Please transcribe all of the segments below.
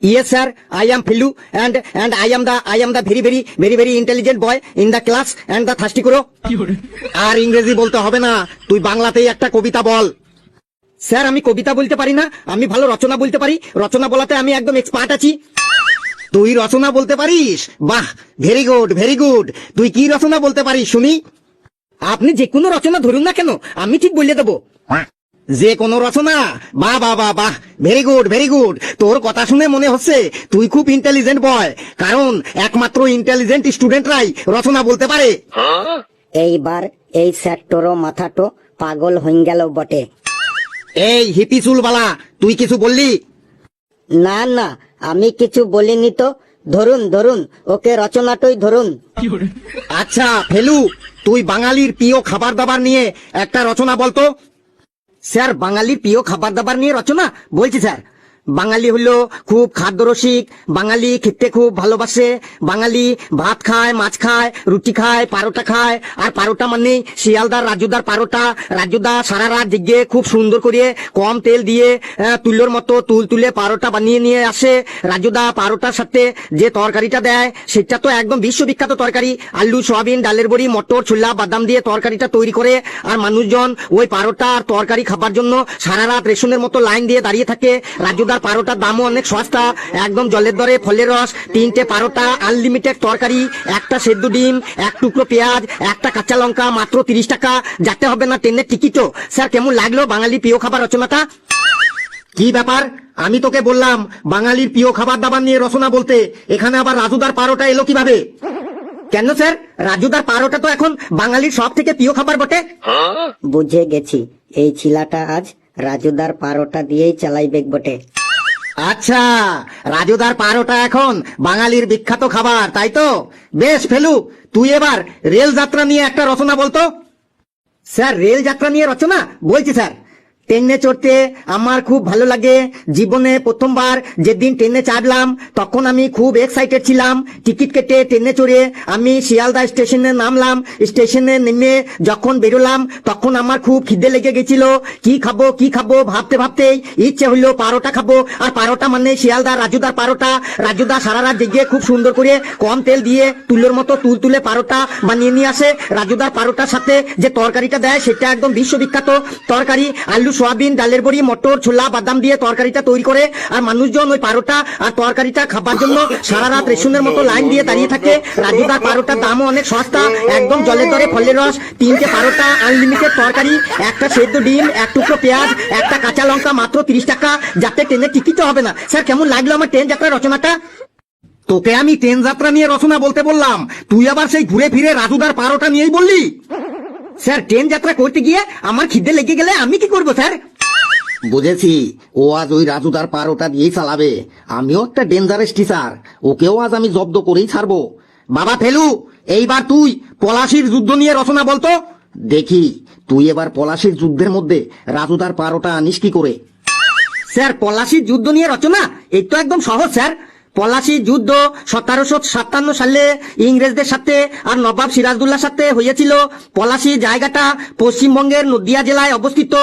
Yes, sir. I am Philu, and I am the very intelligent boy in the class and the thirsty kuro. আর ইংরেজি বলতে হবে না, তুই বাংলাতেই একটা কবিতা বল। স্যার আমি কবিতা বলতে পারি না, আমি ভালো রচনা বলতে পারি, রচনা বলাতে আমি একদম এক্সপার্ট আছি। তুই রচনা বলতে পারিস? বাহ, ভেরি গুড। তুই কি রচনা বলতে পারিস শুনি? আপনি যে কোনো রচনা ধরুন না কেন, আমি ঠিক বলে দেবো। যে কোনো রচনা? বাহ, ভেরি গুড। তোর কথা শুনে মনে হচ্ছে তুই খুব ইন্টেলিজেন্ট বয়, কারণ একমাত্র ইন্টেলিজেন্ট স্টুডেন্টরাই রচনা বলতে পারে। এইবার এই স্যারটোরও মাথাটো পাগল হয়ে গেল বটে। এই হিপি চুলবালা, তুই কিছু বললি? না আমি কিছু বলিনি তো। ধরুন ওকে রচনাটাই ধরুন। আচ্ছা ফেলু, তুই বাঙালির প্রিয় খাবার দাবার নিয়ে একটা রচনা বলতো। স্যার বাঙালির প্রিয় খাবার দাবার নিয়ে রচনা বলছি স্যার। বাঙালি হলো খুব খাদ্যরসিক, বাঙালি খেতে খুব ভালোবাসে, বাঙালি ভাত খায়, মাছ খায়, রুটি খায়, পারোটা খায়। আর পারোটা মানে শিয়ালদার রাজুদার পারোটা। রাজুদা সারা রাত জেগে খুব সুন্দর করে কম তেল দিয়ে তুলোর মতো তুলে পারোটা বানিয়ে নিয়ে আসে। রাজুদা পারোটার সাথে যে তরকারিটা দেয় সেটা তো একদম বিশ্ববিখ্যাত তরকারি। আলু, সয়াবিন, ডালের বড়ি, মটর, ছোলা, বাদাম দিয়ে তরকারিটা তৈরি করে। আর মানুষজন ওই পারোটা আর তরকারি খাবার জন্য সারা রাত রেশনের মতো লাইন দিয়ে দাঁড়িয়ে থাকে। রাজুদার পারোটার দামও অনেক সস্তা, একদম জলের দরে ফলের রস, 3টে পারোটা, আনলিমিটেড তরকারি, একটা সেদ্ধ ডিম, এক টুকরো পেঁয়াজ, একটা কাঁচা লঙ্কা, মাত্র 30 টাকা। যাতে হবে না ট্রেনের টিকিটও। স্যার কেমন লাগলো বাঙালি প্রিয় খাবার রচনাটা? কি ব্যাপার, আমি তোকে বললাম বাঙালির প্রিয় খাবার দাবার নিয়ে রচনা বলতে, এখানে আবার রাজুদার পারোটা এলো কিভাবে? কেন স্যার, রাজুদার পারোটা তো এখন বাঙালির সব থেকে প্রিয় খাবার বটে। বুঝে গেছি, এই ছিলাটা আজ রাজুদার পারোটা দিয়েই চালাইবে বটে। আচ্ছা, রাজুদার পারোটা এখন বাঙালির বিখ্যাত খাবার, তাই তো? বেশ ফেলু, তুই এবার রেল যাত্রা নিয়ে একটা রচনা বলতো। স্যার রেল যাত্রা নিয়ে রচনা বলছি স্যার। ট্রেনে চড়তে আমার খুব ভালো লাগে। জীবনে প্রথমবার যেদিন ট্রেনে চাপলাম তখন আমি খুব এক্সাইটেড ছিলাম। টিকিট কেটে ট্রেনে চড়ে আমি শিয়ালদা স্টেশনে নামলাম। স্টেশনে নেমে যখন বেরোলাম তখন আমার খুব খিদে লেগে গেছিল। কি খাবো ভাবতেই ইচ্ছে হলো পারোটা খাবো। আর পারোটা মানে শিয়ালদা রাজুদার পারোটা। রাজুদা সারা রাত জেগে খুব সুন্দর করে কম তেল দিয়ে তুলোর মতো তুলে পারোটা বানিয়ে নিয়ে আসে। রাজুদার পারোটার সাথে যে তরকারিটা দেয় সেটা একদম বিশ্ববিখ্যাত তরকারি। আলু, সয়াবিন, ডালের বড়ি, মটর, ছোলা, বাদাম দিয়ে তরকারিটা তৈরি করে। আর মানুষজন ওই পারোটা আর তরকারিটা খাবার জন্য সারা রাত রেশনের মতো লাইন দিয়ে দাঁড়িয়ে থাকে। রাজুদার পারোটার দামও অনেক সস্তা, একদম জলের দরে ফলের রস, 3টে পারোটা, আনলিমিটেড তরকারি, একটা সেদ্ধ ডিম, এক টুকরো পেঁয়াজ, একটা কাঁচা লঙ্কা, মাত্র 30 টাকা। যাতে ট্রেনের টিকিটও হবে না। স্যার কেমন লাগলো আমার ট্রেন যাত্রার রচনাটা? তোকে আমি ট্রেন যাত্রা নিয়ে রচনা বলতে বললাম, তুই আবার সেই ঘুরে ফিরে রাজুদার পারোটা নিয়েই বললি। স্যার ট্রেন যাত্রা করতে গিয়ে আমার খিদে লেগে গেলে আমি কি করবো স্যার? বুঝেছি, ও আজ ওই রাজুদার পারোটা দিয়েই চালাবে। আমিও একটা ডেঞ্জারাস টিচার, ওকেও আজ আমি জব্দ করেই ছাড়বো। বাবা ফেলু, এইবার তুই পলাশির যুদ্ধ নিয়ে রচনা বলতো। দেখি তুই এবার পলাশির যুদ্ধের মধ্যে রাজুদার পারোটা আনিস কি করে। স্যার পলাশির যুদ্ধ নিয়ে রচনা, এই তো একদম সহজ স্যার। পলাশি যুদ্ধ 1757 সালে ইংরেজদের সাথে আর নবাব সিরাজদৌল্লার সাথে হয়েছিল। পলাশি জায়গাটা পশ্চিমবঙ্গের নদিয়া জেলায় অবস্থিত।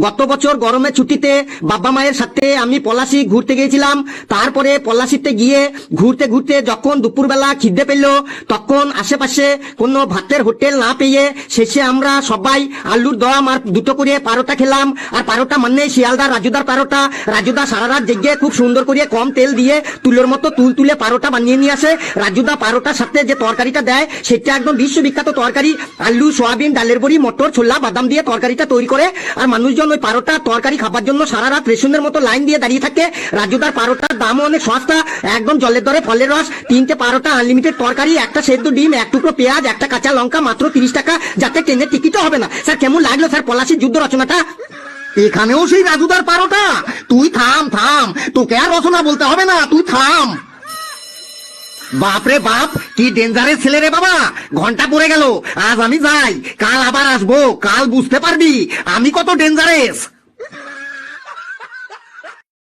গত বছর গরমের ছুটিতে বাবা মায়ের সাথে আমি পলাশি ঘুরতে গিয়েছিলাম। তারপরে পলাশিতে গিয়ে ঘুরতে যখন দুপুরবেলা খিদে পেল, তখন আশেপাশে কোনো ভাতের হোটেল না পেয়ে শেষে আমরা সবাই আলুর দম আর 2টো করে পারোটা খেলাম। আর পারোটা মানে শিয়ালদা রাজুদার পারোটা। রাজুদা সারা রাত জেগে খুব সুন্দর করে কম তেল দিয়ে তুলোর মতো তুলে পারোটা বানিয়ে নিয়ে আসে। রাজুদা পারোটার সাথে যে তরকারিটা দেয় সেটা একদম বিশ্ববিখ্যাত তরকারি। আলু, সয়াবিন, ডালের বড়ি, মটর, ছোলা, বাদাম দিয়ে তরকারিটা তৈরি করে। আর মানুষজন ওই পারোটা তরকারি খাবার জন্য সারা রাত রেশনের মতো লাইন দিয়ে দাঁড়িয়ে থাকে। রাজুদার পারোটার দামও অনেক সস্তা, একদম জলের দরে ফলের রস, 3টে পারোটা, আনলিমিটেড তরকারি, একটা সেদ্ধ ডিম, এক টুকরো পেঁয়াজ, একটা কাঁচা লঙ্কা, মাত্র 30 টাকা। যাতে ট্রেনের টিকিটও হবে না। স্যার কেমন লাগলো স্যার পলাশির যুদ্ধ রচনাটা? এখানেও সেই রাজুদার পারোটা? তুই থাম, তোকে আর রচনা বলতে হবে না, তুই থাম। বাপরে বাপ, কি ডেঞ্জারেস ছেলে রে বাবা। ঘন্টা পড়ে গেল, আজ আমি যাই, কাল আবার আসবো, কাল বুঝতে পারবি আমি কত ডেঞ্জারেস।